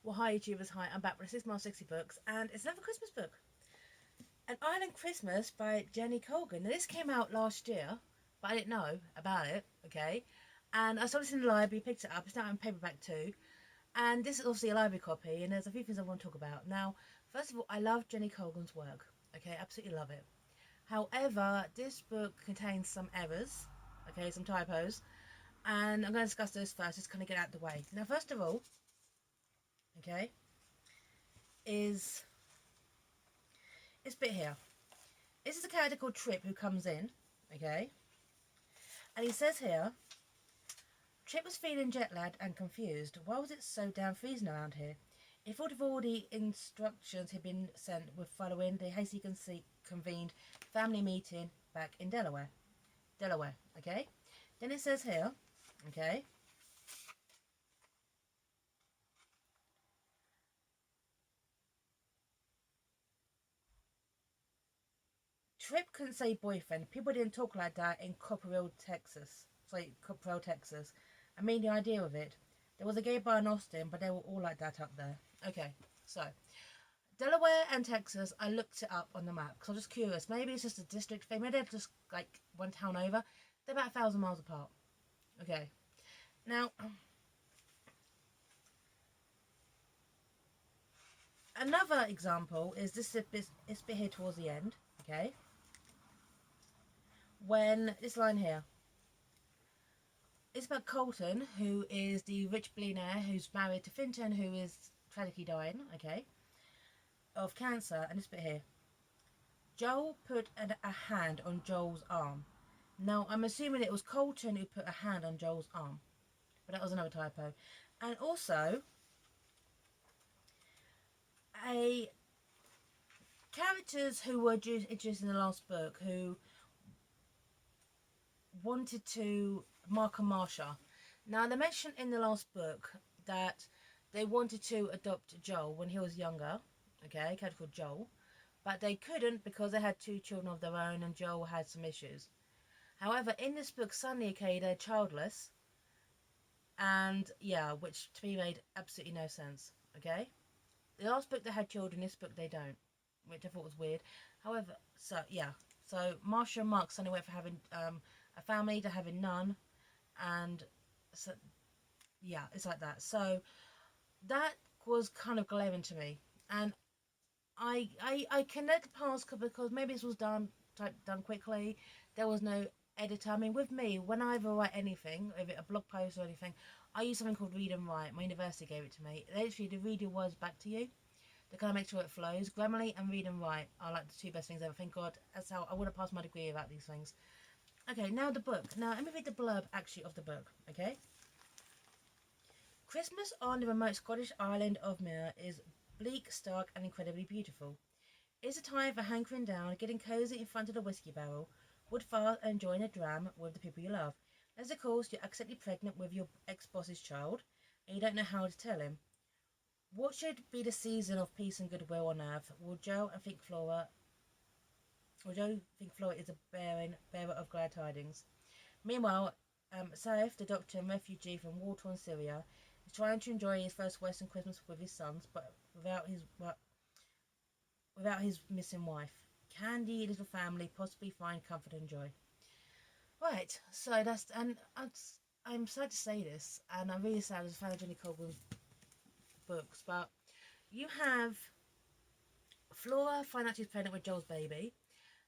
Well, hi YouTubers, hi, I'm back with a 6 Mile 60 Books, and it's another Christmas book. An Island Christmas by Jenny Colgan. Now, this came out last year, but I didn't know about it, okay? And I saw this in the library, picked it up, it's now in paperback too. And this is obviously a library copy, and there's a few things I want to talk about. Now, first of all, I love Jenny Colgan's work, okay? Absolutely love it. However, this book contains some errors, okay, some typos, and I'm going to discuss those first, just kind of get out of the way. Now, first of all, okay, is this bit here. This is a character called Trip who comes in, okay? And he says here, Trip was feeling jet lagged and confused. Why was it so damn freezing around here? He thought of all the instructions he'd been sent with following the hastily convened family meeting back in Delaware. Okay? Then it says here, okay? Trip couldn't say boyfriend. People didn't talk like that in Copperville, Texas. Copperville, Texas. I mean, the idea of it. There was a gay bar in Austin, but they were all like that up there. Okay, so Delaware and Texas, I looked it up on the map because I was just curious. Maybe it's just a district thing. Maybe they're just like one town over. They're about 1,000 miles apart. Okay. Now, another example is this bit here towards the end. Okay. When this line here. It's about Colton, who is the rich billionaire who's married to Finton, who is tragically dying, okay, of cancer. And this bit here. Joel put a hand on Joel's arm. Now, I'm assuming it was Colton who put a hand on Joel's arm. But that was another typo. And also, a characters who were introduced in the last book who wanted to Mark and Marsha. Now, they mentioned in the last book that they wanted to adopt Joel when he was younger, okay, a character called Joel, but they couldn't because they had 2 children of their own and Joel had some issues. However, in this book, suddenly, okay, they're childless, and yeah, which to me made absolutely no sense, okay? The last book they had children, this book they don't, which I thought was weird. However, so yeah, so Marsha and Mark suddenly went from having a family to having none, and so yeah, it's like that. So that was kind of glaring to me, and I can let it pass because maybe this was done quickly. There was no editor. I mean, with me, when I ever write anything, if it a blog post or anything, I use something called Read and Write. My university gave it to me. Literally, to read your words back to you. To kind of make sure it flows. Grammarly and Read and Write are like the 2 best things ever. Thank God. That's how I would have passed my degree without these things. Okay, now the book. Now, let me read the blurb, actually, of the book, okay? Christmas on the remote Scottish island of Mure is bleak, stark, and incredibly beautiful. It's a time for hankering down, getting cosy in front of the whiskey barrel, wood fire, and enjoying a dram with the people you love. Unless, of course, you're accidentally pregnant with your ex-boss's child, and you don't know how to tell him. What should be the season of peace and goodwill on earth? Will Joe think Flora is a bearer of glad tidings? Meanwhile, Saif, the doctor and refugee from war-torn Syria, is trying to enjoy his first Western Christmas with his sons, but without his missing wife. Can the little family possibly find comfort and joy? Right, so that's, and I'm sad to say this, and I'm really sad as a fan of Jenny Colgan's books, but you have Flora find out she's pregnant with Joel's baby.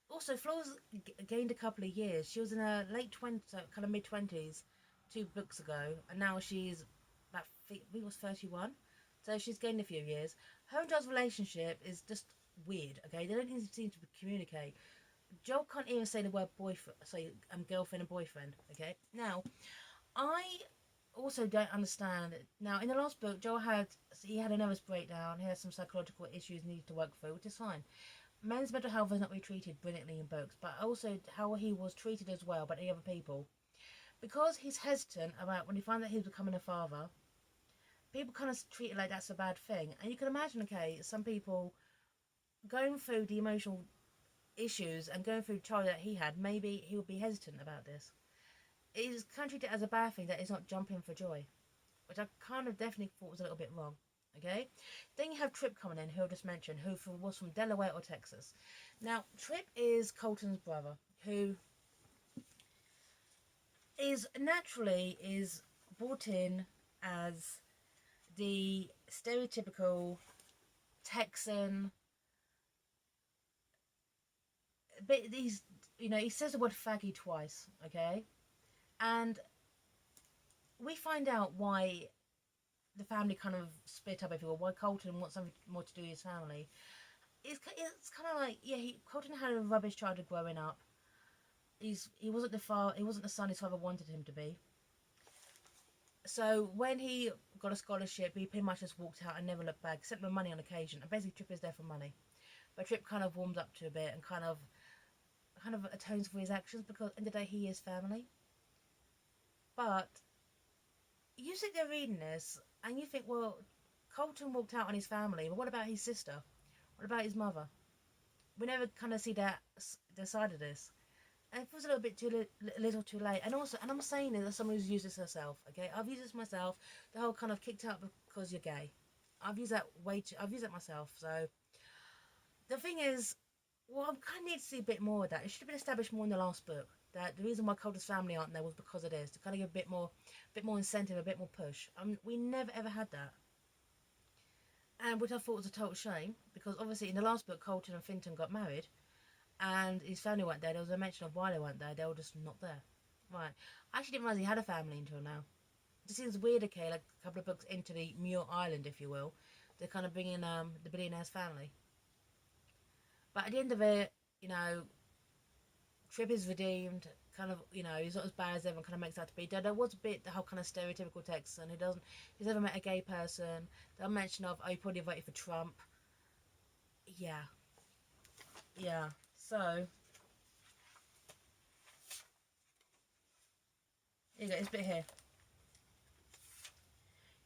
Also, Flora's gained a couple of years. She was in her late 20s, kind of mid 20s, 2 books ago, and now she's about, we was 31, so she's gained a few years. Her and Joel's relationship is just weird. Okay, they don't even seem to communicate. Joel can't even say the word boyfriend, say girlfriend and boyfriend. Okay, now I also don't understand. Now, in the last book, Joel he had a nervous breakdown. He had some psychological issues he needed to work through, which is fine. Men's mental health is not really treated brilliantly in books, but also how he was treated as well by the other people. Because he's hesitant about when he found out he was becoming a father, people kind of treat it like that's a bad thing. And you can imagine, okay, some people going through the emotional issues and going through the child that he had, maybe he would be hesitant about this. It is kind of treated as a bad thing that he's not jumping for joy, which I kind of definitely thought was a little bit wrong. Okay, then you have Trip coming in, who I just mentioned, who was from Delaware or Texas. Now, Trip is Colton's brother, who is brought in as the stereotypical Texan. But he's, he says the word faggy twice, okay, and we find out why the family kind of split up, if you will, why Colton wants something more to do with his family. It's kind of like, yeah, Colton had a rubbish childhood growing up. He wasn't the son his father wanted him to be. So when he got a scholarship, he pretty much just walked out and never looked back, except for money on occasion. And basically, Trip is there for money. But Trip kind of warms up to a bit and kind of atones for his actions, because at the end of the day, he is family. But you sit there reading this and you think, well, Colton walked out on his family, but what about his sister? What about his mother? We never kind of see the side of this. And it was a little bit a little too late. And also, and I'm saying it as someone who's used this herself. Okay, I've used this myself. The whole kind of kicked out because you're gay. I've used that myself. So the thing is, well, I kind of need to see a bit more of that. It should have been established more in the last book. That the reason why Calder's family aren't there was because of this, to kind of give a bit more incentive, a bit more push. We never ever had that, and which I thought was a total shame, because obviously in the last book, Colton and Finton got married, and his family weren't there. There was a mention of why they weren't there. They were just not there. Right. I actually didn't realize he had a family until now. It just seems weird, okay, like a couple of books into the Mure Island, if you will. They're kind of bringing the billionaire's family. But at the end of it, you know, Trip is redeemed. Kind of, he's not as bad as everyone kind of makes out to be. There was a bit the whole kind of stereotypical Texan who doesn't, who's never met a gay person. The mention of, oh, he probably voted for Trump. Yeah, yeah. So, here you go, this bit here.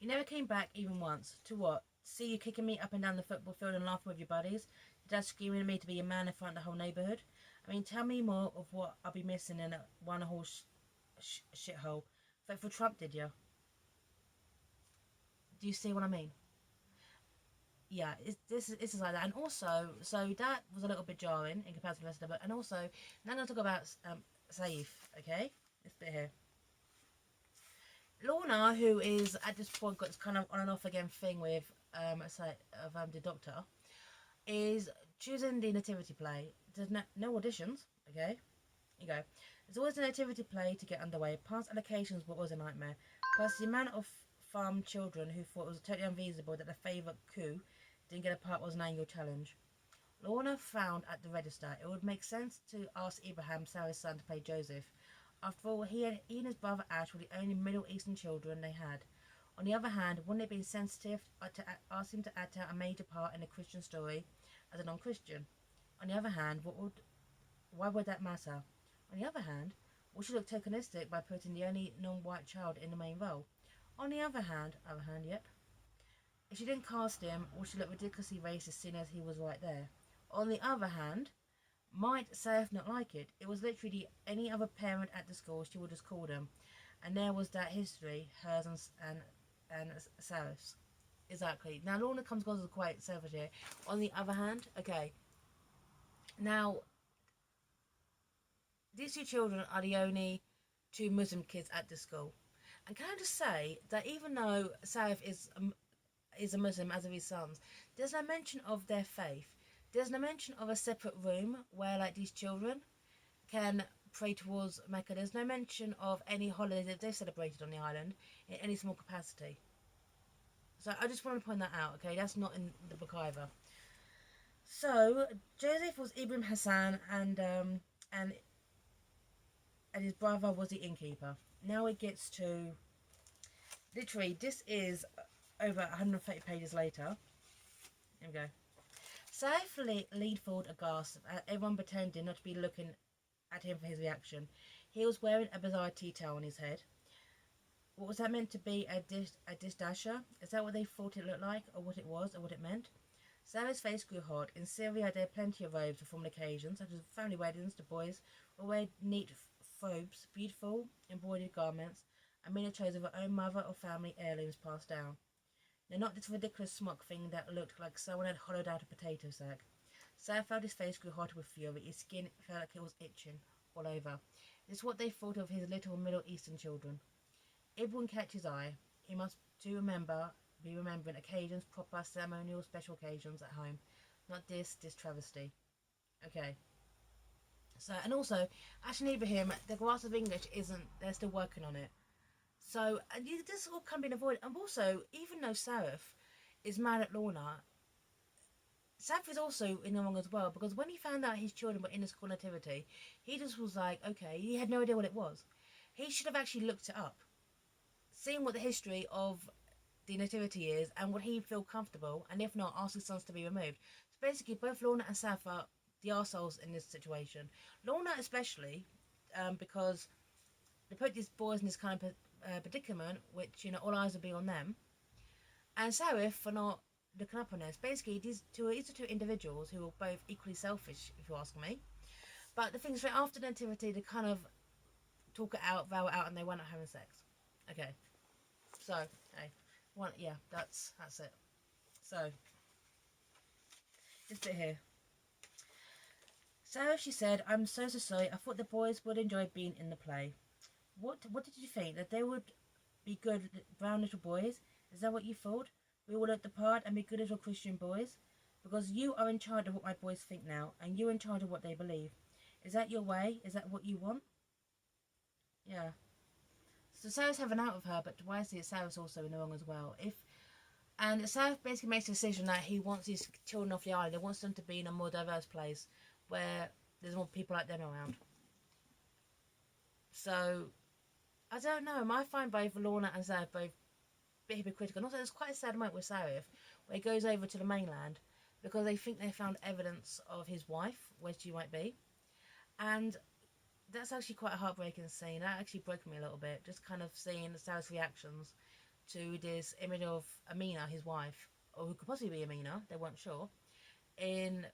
You never came back even once. To what? See you kicking me up and down the football field and laughing with your buddies? Your dad screaming at me to be a man in front of the whole neighbourhood? I mean, tell me more of what I'll be missing in a one horse shithole. Vote for Trump, did you? Do you see what I mean? Yeah, this is like that. And also, so that was a little bit jarring in comparison to the rest of the book. And also, now I'm going to talk about Saif, okay? This bit here. Lorna, who is at this point got this kind of on and off again thing with the Doctor, is choosing the nativity play. There's no auditions, okay? You go. There's always a nativity play to get underway. Past allocations were always a nightmare. Plus, the amount of farm children who thought it was totally unfeasible that the favourite coup didn't get a part was an annual challenge. Lorna found at the register it would make sense to ask Abraham, Sarah's son, to play Joseph. After all, he and his brother Ash were the only Middle Eastern children they had. On the other hand, wouldn't it be sensitive to ask him to act out a major part in a Christian story as a non-Christian? On the other hand, why would that matter? On the other hand, would she look tokenistic by putting the only non-white child in the main role? On the other hand, yep. If she didn't cast him, would she look ridiculously racist seeing as he was right there? On the other hand, might Saif not like it? It was literally any other parent at the school she would just call them. And there was that history, hers and Saif's. Exactly. Now Lorna comes across as quite selfish here. On the other hand, okay. Now these two children are the only two Muslim kids at the school. And can I just say that even though Saif is a Muslim as of his sons, there's no mention of their faith. There's no mention of a separate room where like these children can pray towards Mecca. There's no mention of any holidays that they've celebrated on the island in any small capacity. So I just want to point that out, okay? That's not in the book either. So Joseph was Ibrahim Hassan, and his brother was the innkeeper. Now it gets to literally this is over 130 pages later. Here we go. Saif leaned forward aghast, everyone pretending not to be looking at him for his reaction. He was wearing a bizarre tea towel on his head. What was that meant to be, a dish dasher? Is that what they thought it looked like, or what it was, or what it meant? Sarah's face grew hot. In Syria, there are plenty of robes for formal occasions, such as family weddings. The boys will wear neat robes, beautiful embroidered garments, and miniatures of her own mother or family heirlooms passed down. They're not this ridiculous smock thing that looked like someone had hollowed out a potato sack. Sam felt his face grew hot with fury. His skin felt like it was itching all over. It's what they thought of his little Middle Eastern children. It wouldn't catch his eye. He must be remembering occasions, proper ceremonial special occasions at home. Not this travesty. Okay. So, and also, Ash and Ibrahim, the grasp of English isn't, they're still working on it. So, and this all can be avoided. And also, even though Sarif is mad at Lorna, Sarif is also in the wrong as well, because when he found out his children were in the school nativity, he just was like, okay, he had no idea what it was. He should have actually looked it up, seen what the history of the nativity is, and would he feel comfortable, and if not, ask his sons to be removed. So basically, both Lorna and Sarif are the arseholes in this situation. Lorna especially, because they put these boys in this kind of predicament, which, you know, all eyes will be on them, and Sarif for not looking up on this. Basically, these are two individuals who are both equally selfish, if you ask me. But the thing is, right after the nativity, they kind of talk it out, vow it out, and they went out having sex. Okay, so hey, yeah, that's it. So this bit here. So she said, "I'm so sorry. I thought the boys would enjoy being in the play. What did you think? That they would be good brown little boys? Is that what you thought? We will look the part and be good little Christian boys? Because you are in charge of what my boys think now, and you're in charge of what they believe. Is that your way? Is that what you want?" Yeah. So Sarah's having out of her, but why is it Sarah's also in the wrong as well? And Sarah basically makes a decision that he wants his children off the island. He wants them to be in a more diverse place where there's more people like them around. So I don't know. I find both Lorna and Sarah both a bit hypocritical. And also, there's quite a sad moment with Sarif where he goes over to the mainland because they think they found evidence of his wife, where she might be. And that's actually quite a heartbreaking scene. That actually broke me a little bit, just kind of seeing Sarah's reactions to this image of Amina, his wife, or who could possibly be Amina, they weren't sure, in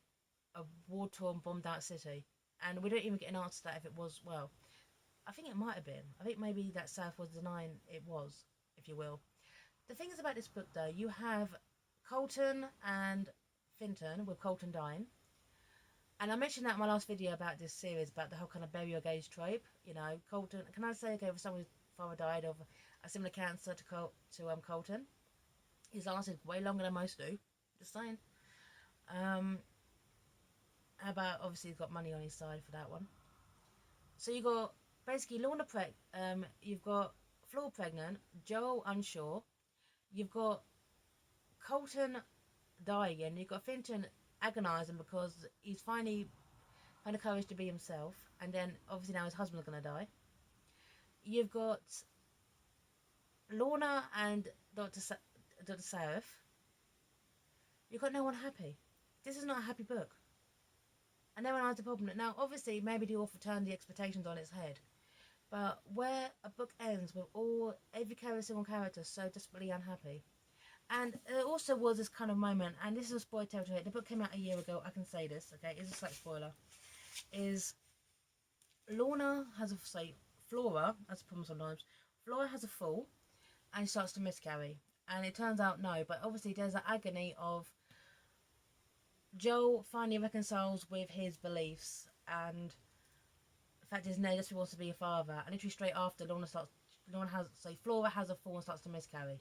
a war-torn, bombed-out city. And we don't even get an answer to that if it was, well, I think it might have been. I think maybe that South was denying it was, if you will. The thing is about this book, though, you have Colton and Finton, with Colton dying. And I mentioned that in my last video about this series, about the whole kind of bury your gays trope. You know, Colton, can I say, okay, for someone whose father died of a similar cancer to Colton, he's lasted way longer than most do. Just saying. How about, obviously, he's got money on his side for that one. So you got basically Lorna you've got Flora pregnant, Joel unsure, you've got Colton dying, and you've got Finton agonising because he's finally found the courage to be himself, and then obviously now his husband's gonna die. You've got Lorna and Dr. Sarif. You've got no one happy. This is not a happy book. And no one has a problem. Now, obviously, maybe the author turned the expectations on its head. But where a book ends with every single character so desperately unhappy. And there also was this kind of moment, and this is a spoiler territory. The book came out a year ago. I can say this, okay? It's a slight spoiler. Is Lorna has Flora has a problem sometimes. Flora has a fall, and starts to miscarry. And it turns out no, but obviously there's an agony of Joel finally reconciles with his beliefs, and the fact is, no, just wants to be a father. And literally straight after, Flora has a fall and starts to miscarry.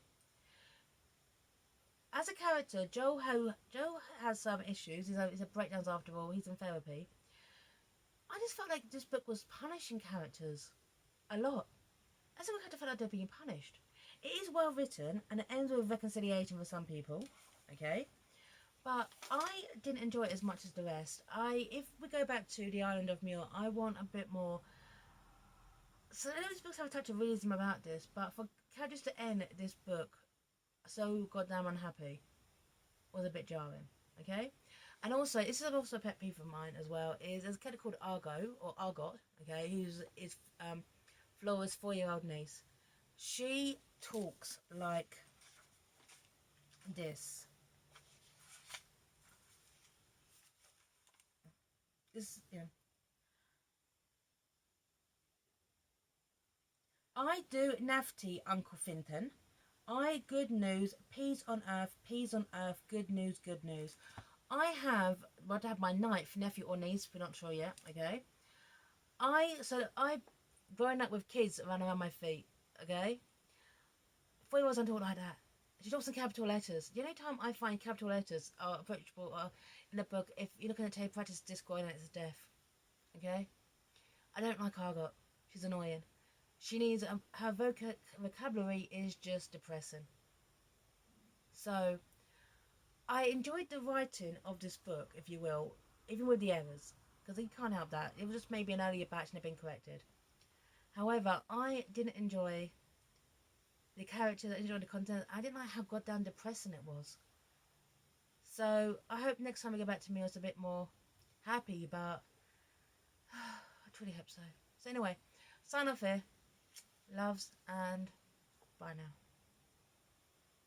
As a character, Joel has some issues. He's a breakdowns after all. He's in therapy. I just felt like this book was punishing characters a lot. As a character, felt like they're being punished. It is well written, and it ends with reconciliation for some people. Okay. But I didn't enjoy it as much as the rest. If we go back to the island of Mure, I want a bit more. So those books have a touch of realism about this, but for characters to end this book so goddamn unhappy was a bit jarring. Okay, and also this is also a pet peeve of mine as well. Is there's a character called Argot. Okay, who's is Flora's 4-year-old niece. She talks like this. Yeah. I do nafty, Uncle Finton. Good news, peace on earth, good news, good news. I have, about to have my ninth nephew or niece, we're not sure yet, okay? I growing up with kids around my feet, okay? 4 years old talk like that. She talks in capital letters. The only time I find capital letters are approachable in the book if you're looking at tape practice discord and it's death, okay? I don't like Argot. She's annoying. She needs her vocabulary is just depressing. So I enjoyed the writing of this book, if you will, even with the errors, because you can't help that. It was just maybe an earlier batch and it had been corrected. However, I didn't enjoy the characters. I didn't enjoy the content. I didn't like how goddamn depressing it was. So I hope next time we go back to me, it's a bit more happy. But I truly hope so. So anyway, sign off here. Loves and bye now.